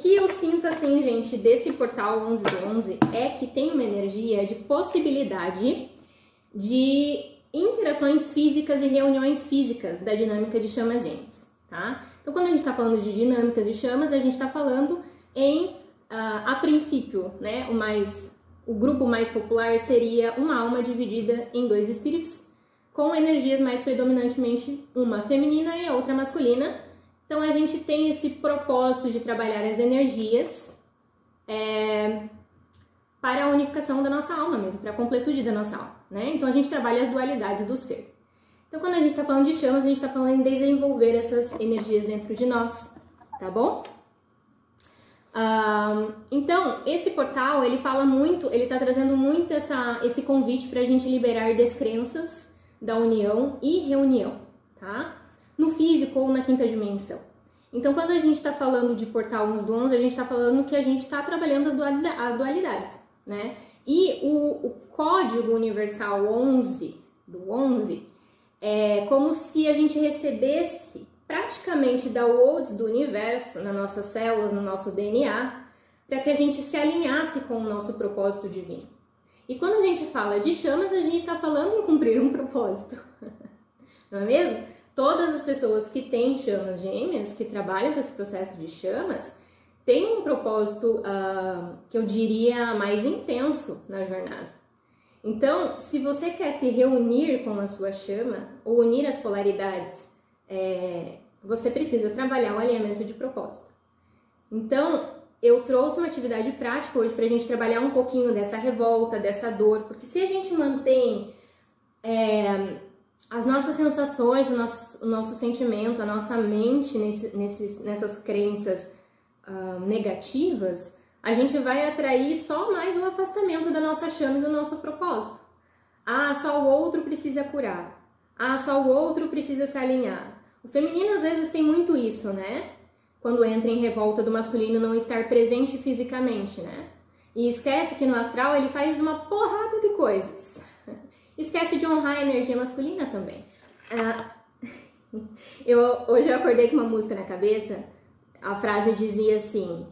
que eu sinto, assim, gente, desse portal 11 do 11 é que tem uma energia de possibilidade de interações físicas e reuniões físicas da dinâmica de chamas gêmeas, tá? Então, quando a gente está falando de dinâmicas de chamas, a gente está falando em, a princípio, né, o grupo mais popular seria uma alma dividida em dois espíritos, com energias mais predominantemente uma feminina e a outra masculina. Então, a gente tem esse propósito de trabalhar as energias para a unificação da nossa alma mesmo, para a completude da nossa alma, né? Então, a gente trabalha as dualidades do ser. Então, quando a gente está falando de chamas, a gente está falando em desenvolver essas energias dentro de nós, tá bom? Então, esse portal, ele fala muito, ele está trazendo muito esse convite para a gente liberar descrenças da união e reunião, tá? No físico ou na quinta dimensão. Então, quando a gente está falando de portal 11 do 11, a gente está falando que a gente está trabalhando as dualidades, né? E o código universal 11 do 11 é como se a gente recebesse praticamente downloads do universo nas nossas células, no nosso DNA, para que a gente se alinhasse com o nosso propósito divino. E quando a gente fala de chamas, a gente está falando em cumprir um propósito, não é mesmo? Todas as pessoas que têm chamas gêmeas, que trabalham com esse processo de chamas, têm um propósito que eu diria mais intenso na jornada. Então, se você quer se reunir com a sua chama, ou unir as polaridades, você precisa trabalhar o alinhamento de propósito. Então, eu trouxe uma atividade prática hoje para a gente trabalhar um pouquinho dessa revolta, dessa dor, porque se a gente mantém as nossas sensações, o nosso sentimento, a nossa mente nessas crenças negativas, a gente vai atrair só mais um afastamento da nossa chama e do nosso propósito. Ah, só o outro precisa curar. Ah, só o outro precisa se alinhar. O feminino às vezes tem muito isso, né? Quando entra em revolta do masculino não estar presente fisicamente, né? E esquece que no astral ele faz uma porrada de coisas. Esquece de honrar a energia masculina também. Hoje eu acordei com uma música na cabeça, a frase dizia assim,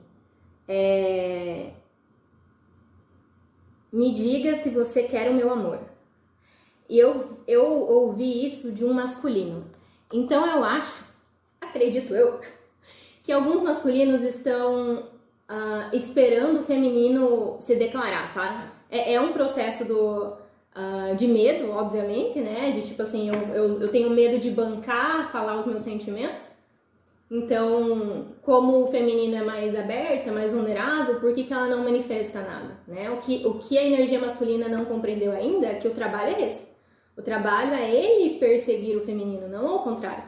me diga se você quer o meu amor. E eu ouvi isso de um masculino. Então eu acho, acredito eu, que alguns masculinos estão esperando o feminino se declarar, tá? É um processo de medo, obviamente, né? De tipo assim, eu tenho medo de bancar, falar os meus sentimentos. Então, como o feminino é mais aberta, mais vulnerável, por que ela não manifesta nada, né? O que a energia masculina não compreendeu ainda é que o trabalho é esse. O trabalho é ele perseguir o feminino, não ao contrário.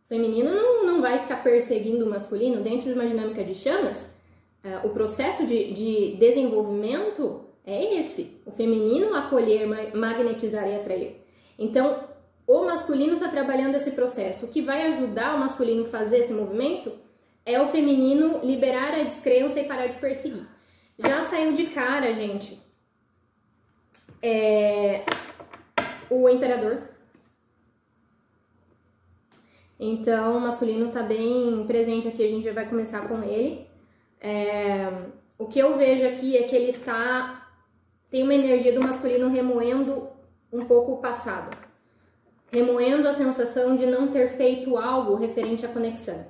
O feminino não vai ficar perseguindo o masculino. Dentro de uma dinâmica de chamas, o processo de desenvolvimento é esse. O feminino acolher, magnetizar e atrair. Então, o masculino está trabalhando esse processo. O que vai ajudar o masculino a fazer esse movimento é o feminino liberar a descrença e parar de perseguir. Já saiu de cara, gente, o imperador. Então, o masculino está bem presente aqui, a gente já vai começar com ele. O que eu vejo aqui é que ele tem uma energia do masculino remoendo um pouco o passado. Remoendo a sensação de não ter feito algo referente à conexão.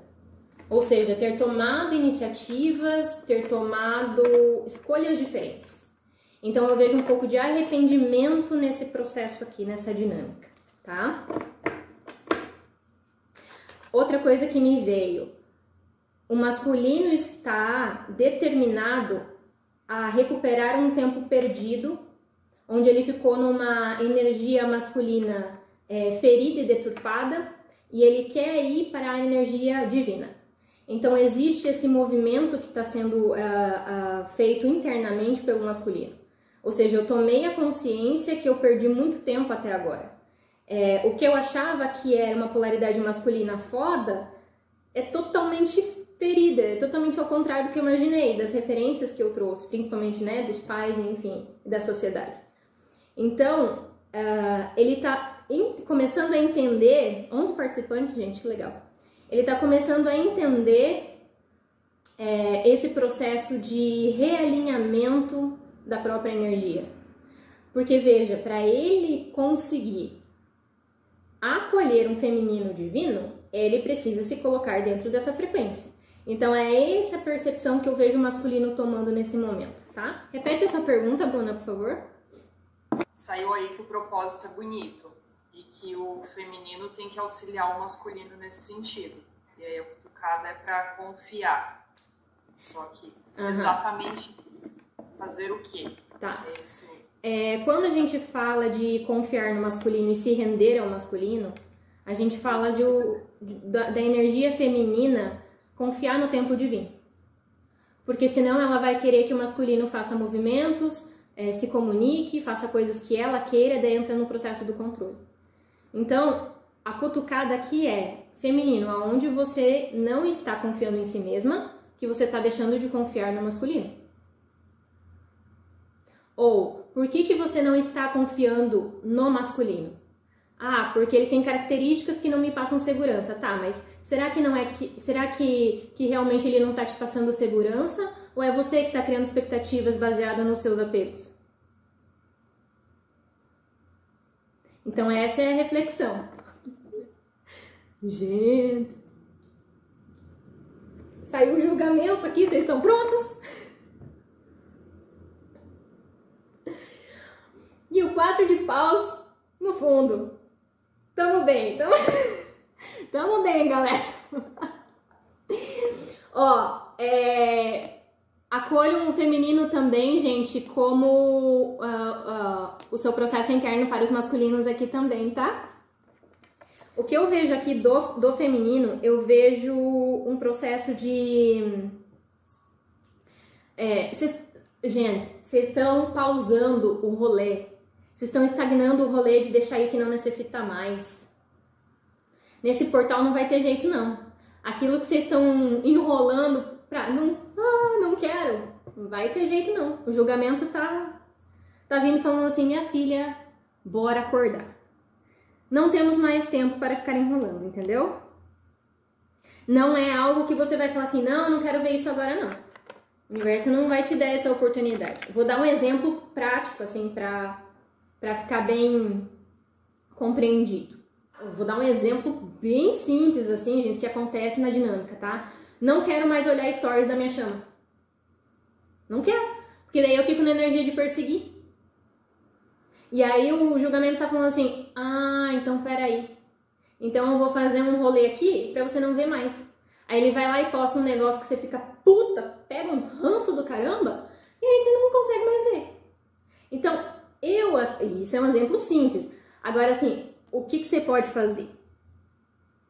Ou seja, ter tomado iniciativas, ter tomado escolhas diferentes. Então eu vejo um pouco de arrependimento nesse processo aqui, nessa dinâmica, tá? Outra coisa que me veio, o masculino está determinado a recuperar um tempo perdido, onde ele ficou numa energia masculina ferida e deturpada, e ele quer ir para a energia divina. Então existe esse movimento que está sendo feito internamente pelo masculino. Ou seja, eu tomei a consciência que eu perdi muito tempo até agora. O que eu achava que era uma polaridade masculina foda é totalmente ferida, é totalmente ao contrário do que eu imaginei, das referências que eu trouxe, principalmente, né, dos pais, enfim, da sociedade. Então, ele está começando a entender, 11 participantes, gente, que legal. Ele está começando a entender esse processo de realinhamento da própria energia. Porque veja, para ele conseguir acolher um feminino divino, ele precisa se colocar dentro dessa frequência. Então é essa percepção que eu vejo o masculino tomando nesse momento, tá? Repete a sua pergunta, Bruna, por favor. Saiu aí que o propósito é bonito e que o feminino tem que auxiliar o masculino nesse sentido. E aí a cutucada é para confiar. Só que exatamente fazer o quê? Tá. É isso aí. Quando a gente fala de confiar no masculino e se render ao masculino, a gente fala da energia feminina confiar no tempo divino. Porque senão ela vai querer que o masculino faça movimentos, se comunique, faça coisas que ela queira, daí entra no processo do controle. Então, a cutucada aqui é feminino, aonde você não está confiando em si mesma, que você está deixando de confiar no masculino. Ou, por que você não está confiando no masculino? Ah, porque ele tem características que não me passam segurança. Tá, mas será que não é será que realmente ele não está te passando segurança? Ou é você que está criando expectativas baseadas nos seus apegos? Então essa é a reflexão. Gente, saiu o julgamento aqui, vocês estão prontos? E o 4 de paus no fundo. Tamo bem, tamo bem, galera. Ó, acolham o feminino também, gente, como o seu processo interno para os masculinos aqui também, tá? O que eu vejo aqui do feminino, eu vejo um processo de... Gente, vocês estão pausando o rolê. Vocês estão estagnando o rolê de deixar aí que não necessita mais. Nesse portal não vai ter jeito, não. Aquilo que vocês estão enrolando pra... Não quero. Não vai ter jeito, não. O julgamento tá vindo falando assim, minha filha, bora acordar. Não temos mais tempo para ficar enrolando, entendeu? Não é algo que você vai falar assim, não, eu não quero ver isso agora, não. O universo não vai te dar essa oportunidade. Vou dar um exemplo prático, assim, pra ficar bem compreendido. Eu vou dar um exemplo bem simples, assim, gente, que acontece na dinâmica, tá? Não quero mais olhar stories da minha chama. Não quero. Porque daí eu fico na energia de perseguir. E aí o julgamento tá falando assim, então peraí. Então eu vou fazer um rolê aqui pra você não ver mais. Aí ele vai lá e posta um negócio que você fica puta, pega um ranço do caramba, e aí você não consegue mais ver. Então, isso é um exemplo simples. Agora, assim, o que você pode fazer?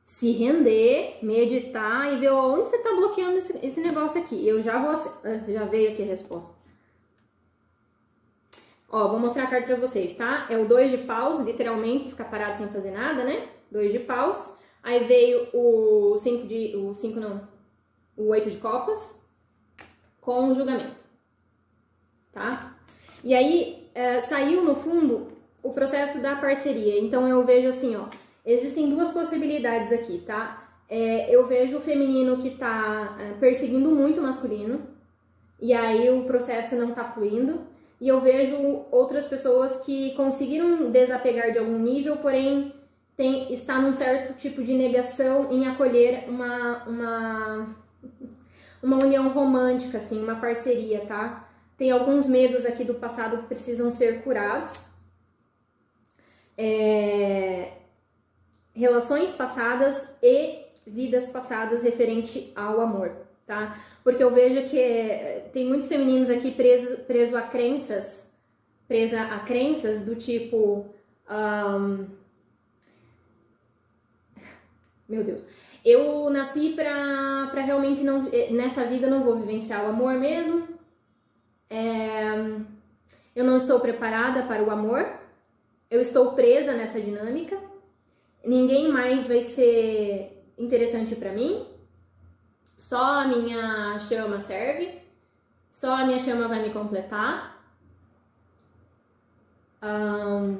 Se render, meditar e ver onde você tá bloqueando esse negócio aqui. Eu já veio aqui a resposta. Ó, vou mostrar a carta pra vocês, tá? É o 2 de paus, literalmente, ficar parado sem fazer nada, né? 2 de paus. Aí veio o 8 de copas com o julgamento, tá? E aí saiu no fundo o processo da parceria. Então eu vejo assim, ó, existem duas possibilidades aqui, tá? Eu vejo o feminino que tá perseguindo muito o masculino e aí o processo não tá fluindo. E eu vejo outras pessoas que conseguiram desapegar de algum nível, porém está num certo tipo de negação em acolher uma união romântica, assim, uma parceria, tá? Tem alguns medos aqui do passado que precisam ser curados. Relações passadas e vidas passadas referente ao amor, tá? Porque eu vejo que tem muitos femininos aqui preso a crenças do tipo... Meu Deus, eu nasci pra realmente não... Nessa vida eu não vou vivenciar o amor mesmo. Eu não estou preparada para o amor. Eu estou presa nessa dinâmica. Ninguém mais vai ser interessante pra mim. Só a minha chama serve. Só a minha chama vai me completar.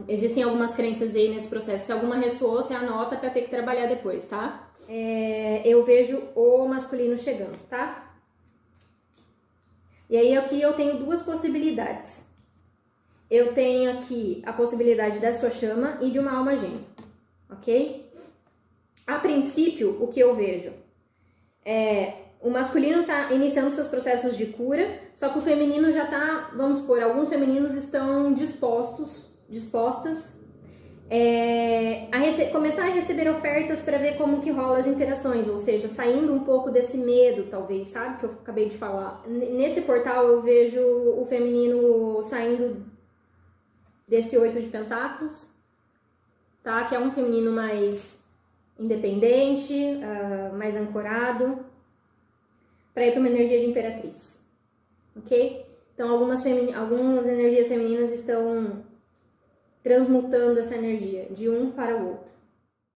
Existem algumas crenças aí nesse processo. Se alguma ressoou, você anota pra ter que trabalhar depois, tá? Eu vejo o masculino chegando, tá? E aí aqui eu tenho duas possibilidades. Eu tenho aqui a possibilidade da sua chama e de uma alma gêmea, ok? A princípio, o que eu vejo é o masculino está iniciando seus processos de cura, só que o feminino já está, vamos supor, alguns femininos estão dispostas começar a receber ofertas para ver como que rola as interações, ou seja, saindo um pouco desse medo, talvez, sabe, que eu acabei de falar. Nesse portal eu vejo o feminino saindo desse 8 de pentáculos, tá? Que é um feminino mais independente, mais ancorado, para ir para uma energia de imperatriz, ok? Então algumas energias femininas estão transmutando essa energia de um para o outro.